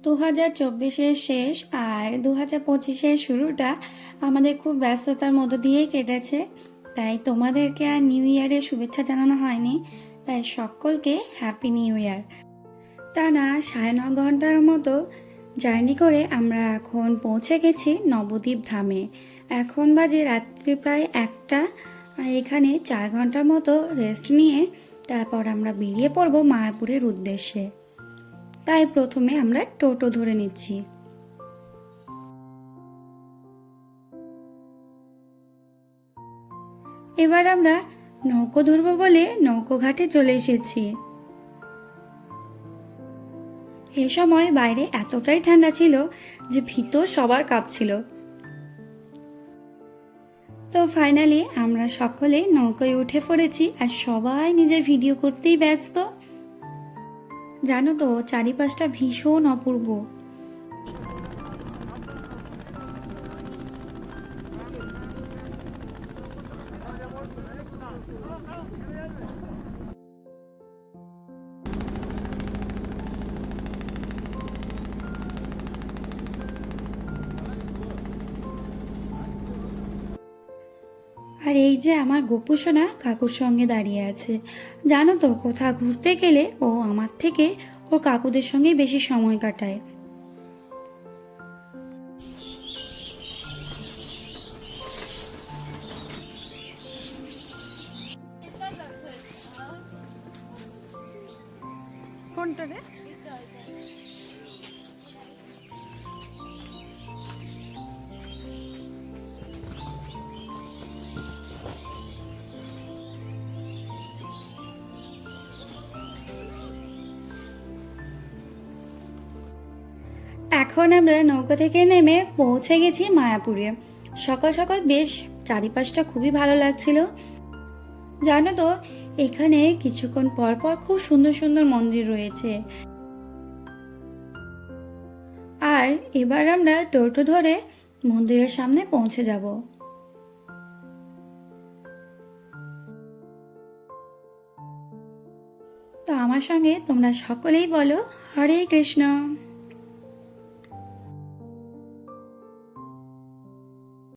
2024-এর শেষ আর 2025-এর শুরুটা আমাদের খুব ব্যস্ততার মধ্য দিয়েই কেটেছে। তাই তোমাদেরকে আর নিউ ইয়ারের শুভেচ্ছা জানানো হয়নি। তাই সকলকে হ্যাপি নিউ ইয়ার। টানা 9.5 ঘন্টার মতো জার্নি করে আমরা এখন পৌঁছে গেছি নবদ্বীপ ধামে। এখন বাজে রাত্রি প্রায় 1টা। এখানে 4 ঘন্টার মতো রেস্ট নিয়ে তারপর আমরা বেরিয়ে পড়ব মায়াপুরের উদ্দেশ্যে। তাই প্রথমে আমরা টোটো ধরে নিচ্ছি। এবার আমরা নৌকো ধরবো বলে নৌকো ঘাটে চলে এসেছি। এ সময় বাইরে এতটাই ঠান্ডা ছিল যে ভিতর সবার কাঁপছিল। তো ফাইনালি আমরা সকলে নৌকোয় উঠে পড়েছি আর সবাই নিজের ভিডিও করতেই ব্যস্ত। জানো তো, চারিপাশটা ভীষণ অপূর্ব। আর এই যে আমার গোপু সোনা কাকুর সঙ্গে দাঁড়িয়ে আছে। জানো তো, কোথাও ঘুরতে গেলে ও আমার থেকে ওর কাকুদের সঙ্গে বেশি সময় কাটায়। কোনটা রে? এখন আমরা নৌকা থেকে নেমে পৌঁছে গেছি মায়াপুরে। সকাল সকাল বেশ চারিপাশটা খুবই ভালো লাগছিল। জানো তো, এখানে কিছুক্ষণ পর পর খুব সুন্দর সুন্দর মন্দির রয়েছে। আর এবার আমরা টোটো ধরে মন্দিরের সামনে পৌঁছে যাব। তো আমার সঙ্গে তোমরা সকলেই বলো হরে কৃষ্ণ।